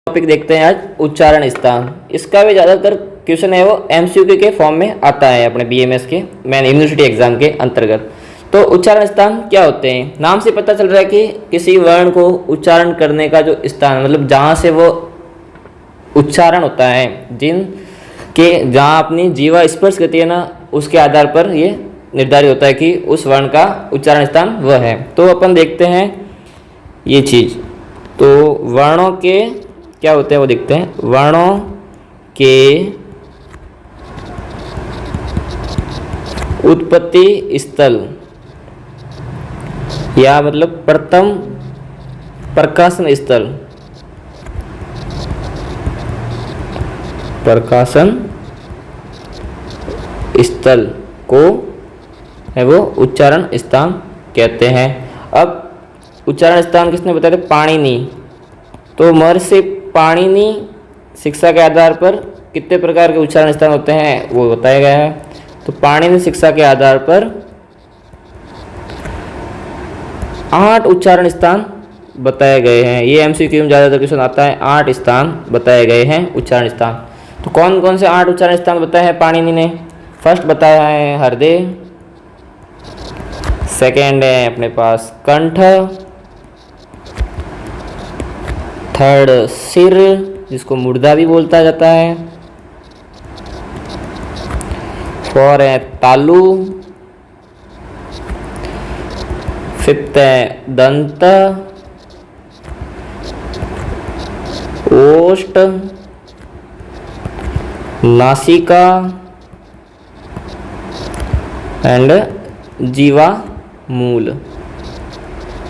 Topic देखते हैं आज उच्चारण स्थान। इसका भी ज़्यादातर क्वेश्चन है वो एमसीक्यू के फॉर्म में आता है अपने बीएमएस के मेन यूनिवर्सिटी एग्जाम के अंतर्गत। तो उच्चारण स्थान क्या होते हैं? नाम से पता चल रहा है कि किसी वर्ण को उच्चारण करने का जो स्थान मतलब जहाँ से वो उच्चारण होता है, जहाँ अपनी जीवा स्पर्श करती है ना, उसके आधार पर ये निर्धारित होता है कि उस वर्ण का उच्चारण स्थान वह है। तो अपन देखते हैं ये चीज़। तो वर्णों के क्या होते हैं वो देखते हैं। वर्णों के उत्पत्ति स्थल या मतलब प्रथम प्रकाशन स्थल, को है वो उच्चारण स्थान कहते हैं। अब उच्चारण स्थान किसने बताया था? पाणिनि। तो महर्षि पाणिनि शिक्षा के आधार पर कितने प्रकार के उच्चारण स्थान होते हैं वो बताया गया है। तो पाणिनि शिक्षा के आधार पर 8 उच्चारण स्थान बताए गए हैं। ये एमसीक्यू में ज़्यादातर क्वेश्चन आता है। 8 स्थान बताए गए हैं उच्चारण स्थान। तो कौन कौन से 8 उच्चारण स्थान बताए हैं पाणिनि ने? फर्स्ट बताया है हृदय, सेकेंड है अपने पास कंठ, थर्ड सिर जिसको मुर्दा भी बोलता जाता है, 4 है तालु, 5th है दंत, ओष्ठ, नासिका एंड जीवा मूल।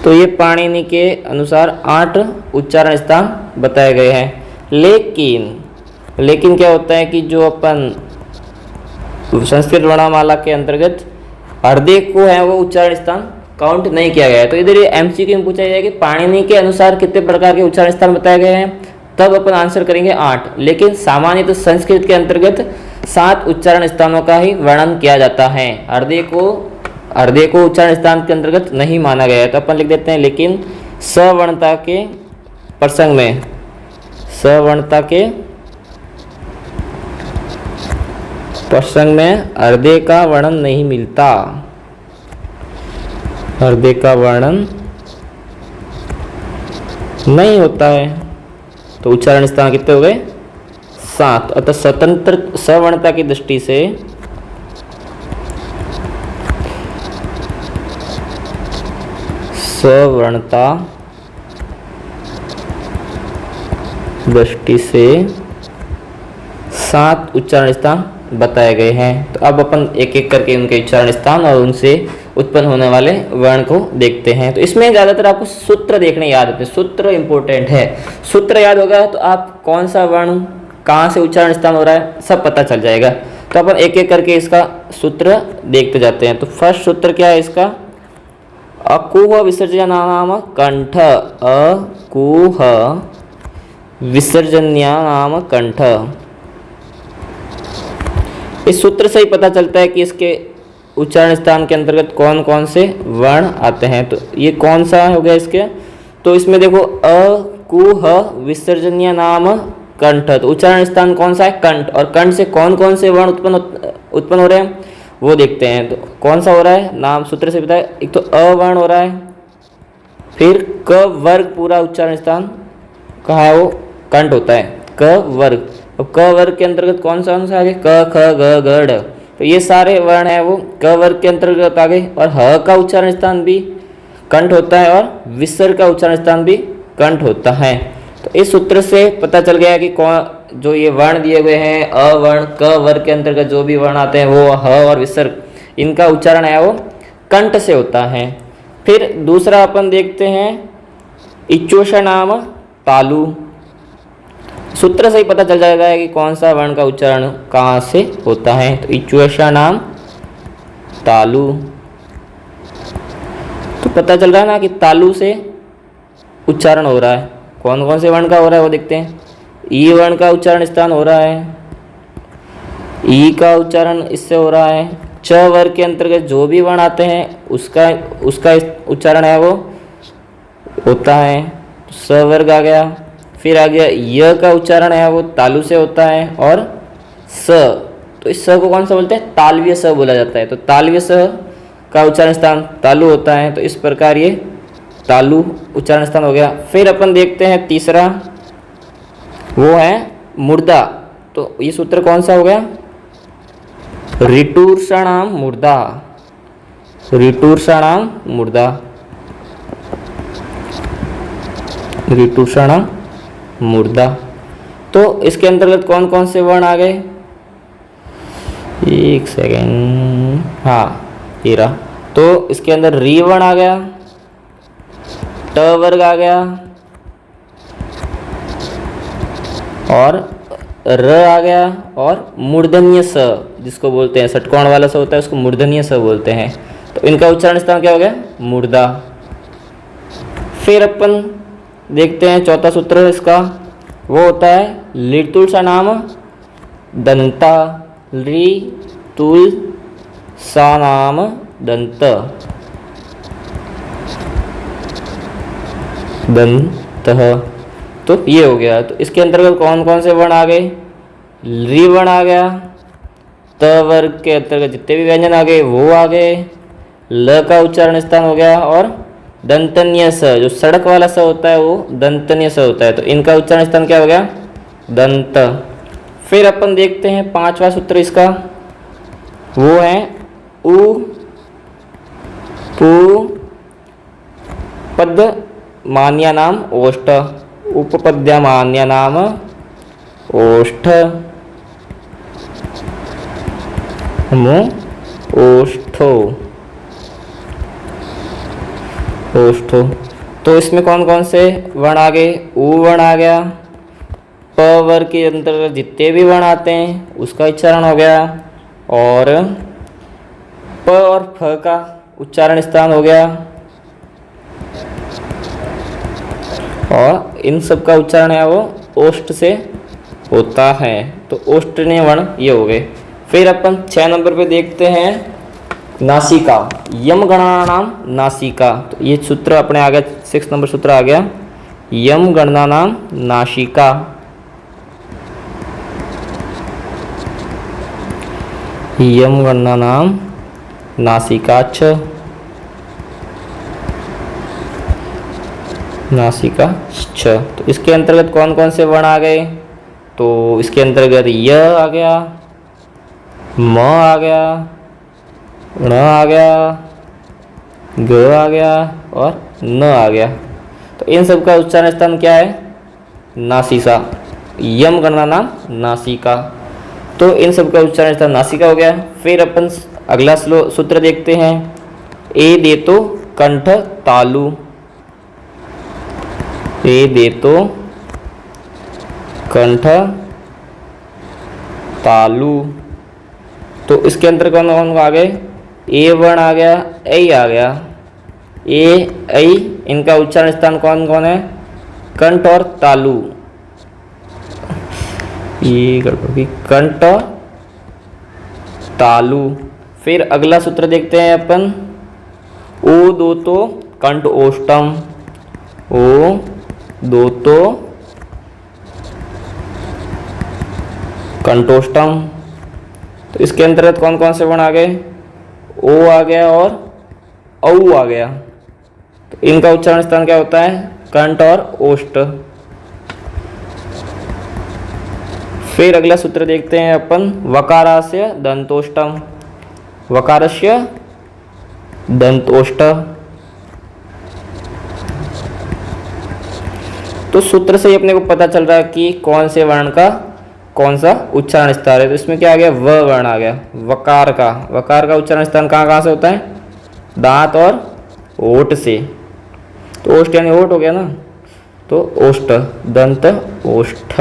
तो ये पाणिनि के अनुसार 8 उच्चारण स्थान बताए गए हैं। लेकिन क्या होता है कि जो अपन संस्कृत वर्णमाला के अंतर्गत हृदय को है वो उच्चारण स्थान काउंट नहीं किया गया है। तो इधर ये एमसीक्यू में पूछा जाए कि पाणिनि के अनुसार कितने प्रकार के उच्चारण स्थान बताए गए हैं, तब अपन आंसर करेंगे 8। लेकिन सामान्य तो संस्कृत के अंतर्गत 7 उच्चारण स्थानों का ही वर्णन किया जाता है। हृदय को उच्चारण स्थान के अंतर्गत नहीं माना गया है। तो अपन लिख देते हैं लेकिन सवर्णता के प्रसंग में हृदय का वर्णन नहीं मिलता। हृदय का वर्णन नहीं होता है। तो उच्चारण स्थान कितने हो गए? 7। अतः स्वतंत्र सवर्णता की दृष्टि से सवर्णता दृष्टि से 7 उच्चारण स्थान बताए गए हैं। तो अब अपन एक एक करके उनके उच्चारण स्थान और उनसे उत्पन्न होने वाले वर्ण को देखते हैं। तो इसमें ज़्यादातर आपको सूत्र देखने याद होते हैं। सूत्र इंपॉर्टेंट है। सूत्र याद होगा तो आप कौन सा वर्ण कहाँ से उच्चारण स्थान हो रहा है सब पता चल जाएगा। तो अपन एक एक करके इसका सूत्र देखते जाते हैं। तो फर्स्ट सूत्र क्या है इसका? अकुह विसर्जनानाम कंठ। अकुह विसर्जन्यानाम कंठ। इस सूत्र से ही पता चलता है कि इसके उच्चारण स्थान के अंतर्गत कौन कौन से वर्ण आते हैं। तो ये कौन सा हो गया इसके? तो इसमें देखो अकुह विसर्जन्य नाम कंठ। तो उच्चारण स्थान कौन सा है? कंठ। और कंठ से कौन कौन से वर्ण उत्पन्न हो रहे हैं वो देखते हैं। तो कौन सा हो रहा है? नाम सूत्र से बताया। एक तो अ वर्ण हो रहा है, फिर क वर्ग पूरा उच्चारण स्थान कहाँ है वो कंठ होता है। क वर्ग। अब क वर्ग के अंतर्गत कौन सा आ गया? क ख ग घ ढ। तो ये सारे वर्ण है वो क वर्ग के अंतर्गत आ गए। और ह का उच्चारण स्थान भी कंठ होता है और विसर्ग का उच्चारण स्थान भी कंठ होता है। तो इस सूत्र से पता चल गया कि कौन जो ये वर्ण दिए हुए हैं अ वर्ण क वर्ग के अंतर्गत जो भी वर्ण आते हैं वो ह और विसर्ग, इनका उच्चारण है वो कंठ से होता है। फिर दूसरा अपन देखते हैं इच्वोष नाम तालु। सूत्र से ही पता चल जाएगा कि कौन सा वर्ण का उच्चारण कहाँ से होता है। तो इच्वोष नाम तालु। तो पता चल रहा है ना कि तालु से उच्चारण हो रहा है। कौन कौन से वर्ण का हो रहा है वो देखते हैं। ई वर्ण का उच्चारण स्थान हो रहा है, ई का उच्चारण इससे हो रहा है। च वर्ग के अंतर्गत जो भी वर्ण आते हैं उसका उच्चारण है वो होता है। स वर्ग आ गया, फिर आ गया य का उच्चारण है वो तालु से होता है, और स, तो इस स को कौन सा बोलते हैं, तालव्य स बोला जाता है। तो तालव्य स का उच्चारण स्थान तालु होता है, तो इस प्रकार ये तालु उच्चारण स्थान हो गया। फिर अपन देखते हैं तीसरा, वो है मुर्दा। तो ये सूत्र कौन सा हो गया, ऋटूषणाम मुर्दा, ऋटूषणाम मुर्दा, ऋटूषणाम मुर्दा। तो इसके अंतर्गत कौन कौन से वर्ण आ गए, एक सेकेंड, हाँ ये रहा। तो इसके अंदर री वर्ण आ गया, ट वर्ग आ गया, और र आ गया, और मूर्धन्य स जिसको बोलते हैं, षटकोण वाला स होता है उसको मूर्धन्य स बोलते हैं। तो इनका उच्चारण स्थान क्या हो गया, मुर्दा। फिर अपन देखते हैं चौथा सूत्र इसका, वो होता है लितुल सा नाम दंता, ली तुल सा नाम दंत, दंत। तो ये हो गया। तो इसके अंतर्गत कौन कौन से वर्ण आ गए, री वर्ण आ गया, त वर्ग के अंतर्गत जितने भी व्यंजन आ गए वो आ गए, ल का उच्चारण स्थान हो गया, और दंतन्य स, जो सड़क वाला स होता है वो दंतन्य स होता है, तो इनका उच्चारण स्थान क्या हो गया, दंत। फिर अपन देखते हैं पांचवा सूत्र इसका, वो है उ पु पद मान्या नाम ओष्ठ, उपपद्या मान्या नाम ओष्ठ, ओष्ठो, ओष्ठो। तो इसमें कौन कौन से वर्ण आ गए, उ वर्ण आ गया, प वर्ग के अंतर्गत जितने भी वर्ण आते हैं उसका उच्चारण हो गया, और प और फ का उच्चारण स्थान हो गया, और इन सब का उच्चारण है वो ओष्ठ से होता है। तो ओष्ठनीय वर्ण ये हो गए। फिर अपन 6 नंबर पे देखते हैं नासिका, यम गणना नाम नासिका। तो ये सूत्र अपने आ गया, 6 नंबर सूत्र आ गया, यम गणना नाम नासिका। यम गणना नाम नासिका छ, नासिका छ। तो इसके अंतर्गत कौन कौन से वर्ण आ गए, तो इसके अंतर्गत य आ गया, म आ गया, ण आ गया, ग आ गया, और न आ गया। तो इन सब का उच्चारण स्थान क्या है, नासिका, यम गणना नाम नासिका। तो इन सब का उच्चारण स्थान नासिका हो गया। फिर अपन अगला सूत्र देखते हैं, ए दे तो कंठ तालु, ए दे तो कंठ तालु। तो इसके अंदर कौन कौन आ गए, ए वर्ण आ गया, ऐ आ गया, ए ऐ, इनका उच्चारण स्थान कौन कौन है, कंठ और तालु, ये गड़बड़ी, कंठ तालु। फिर अगला सूत्र देखते हैं अपन, ओ दो तो कंठ ओष्टम, ओ दो तो कंठोष्टम। तो इसके अंतर्गत कौन कौन से वर्ण आ गए, ओ आ गया और औ आ गया। तो इनका उच्चारण स्थान क्या होता है, कंठ और ओष्ठ। फिर अगला सूत्र देखते हैं अपन, वकारास्य दंतोष्टम, वकारस्य दंतोष्ठ। तो सूत्र से ही अपने को पता चल रहा है कि कौन से वर्ण का कौन सा उच्चारण स्थान है। तो इसमें क्या आ गया, व वर्ण आ गया, वकार का, वकार का उच्चारण स्थान कहाँ कहाँ से होता है, दांत और ओठ से। तो ओष्ठ यानी ओठ हो गया ना, तो ओष्ठ, दंत ओष्ठ।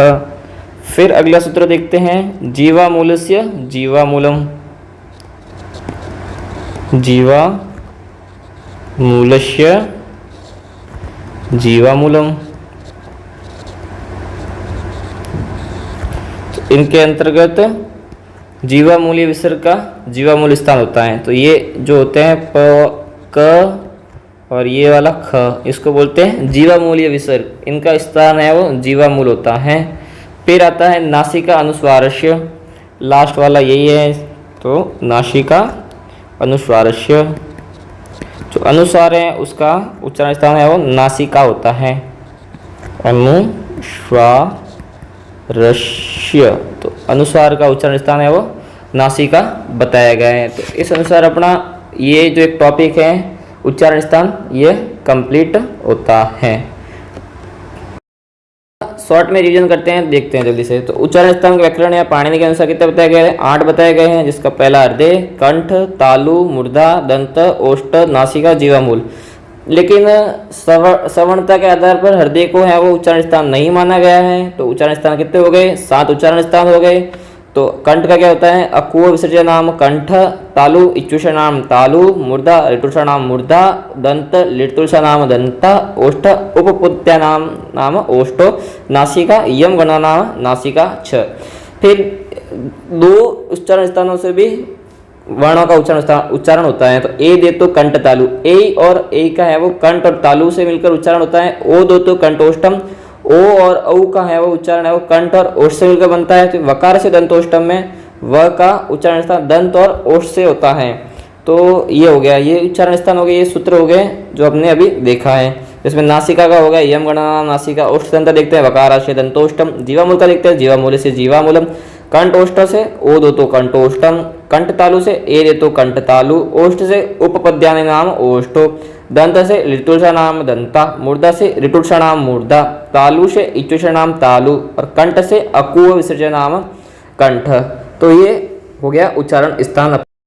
फिर अगला सूत्र देखते हैं, जीवामूलस्य जीवामूलम, जीवामूलस्य जीवामूलम। इनके अंतर्गत जीवामूलीय विसर्ग का जीवामूल स्थान होता है। तो ये जो होते हैं प, क, और ये वाला ख, इसको बोलते हैं जीवामूलीय विसर्ग, इनका स्थान है वो जीवामूल होता है। फिर आता है नासिका अनुस्वारस्य, लास्ट वाला यही है, तो नासिका अनुस्वारस्य, जो अनुस्वार है उसका उच्चारण स्थान है वो नासिका होता है, अनुस्वारस्य, तो अनुस्वार का उच्चारण स्थान है वो नासिका बताया गया है। तो इस अनुसार अपना ये जो एक टॉपिक है उच्चारण स्थान ये कंप्लीट होता है। शॉर्ट में रिवीजन करते हैं, देखते हैं जल्दी से। तो उच्चारण स्थान के व्याकरण या पाणिनि के अनुसार कितने बताए गए हैं? 8 बताए गए हैं, जिसका पहला हृदय, कंठ, तालु, मूर्धा, दंत, ओष्ठ, नासिका, जीवामूल। लेकिन सवर्णता के आधार पर हृदय को है वो उच्चारण स्थान नहीं माना गया है। तो उच्चारण स्थान कितने हो गए? 7 उच्चारण स्थान हो गए। तो कंठ का क्या होता है? अकुह विसर्जन नाम कंठ, तालु इच्युषा नाम तालु, मूर्धा ऋतुषा नाम मूर्धा, दंत लिटुषा नाम दंता, ओष्ठ उपपुत्या नाम ओष्ठो, नासिका यम गणा नाम नासिका छ। फिर 2 उच्चारण स्थानों से भी वर्णों का उच्चारण होता है। तो ए दे तो कंठ तालु, ए और ए का है वो कंठ और तालु से मिलकर उच्चारण होता है। ओ दो तो कंठोष्टम, ओ और औ का है वो उच्चारण है वो कंठ और ओष्ठ से मिलकर बनता है। तो वकार से दंतोष्टम में व का उच्चारण स्थान दंत और ओष्ठ से होता है। तो ये हो गया, ये उच्चारण स्थान हो गए, ये सूत्र हो गए जो आपने अभी देखा है। इसमें नासिका का हो गया यम गणना नासिका, ओष्ठ दंत देखते हैं वकार से दंतोष्टम, जीवामूल का देखते हैं जीवामूल से जीवामूलम, कंठ ओष्ठ से ओ दो तो कंठोष्टम, कंठ तालु से ए दे तो कंठ तालु, ओष्ठ से उपपद्यानि नाम ओष्ठो, दंत से ऋतुषा नाम दंता, मूर्धा से ऋतुषा नाम मूर्धा, तालु से इच्युषा नाम तालु और कंठ से अकुह विसर्जन नाम कंठ। तो ये हो गया उच्चारण स्थान।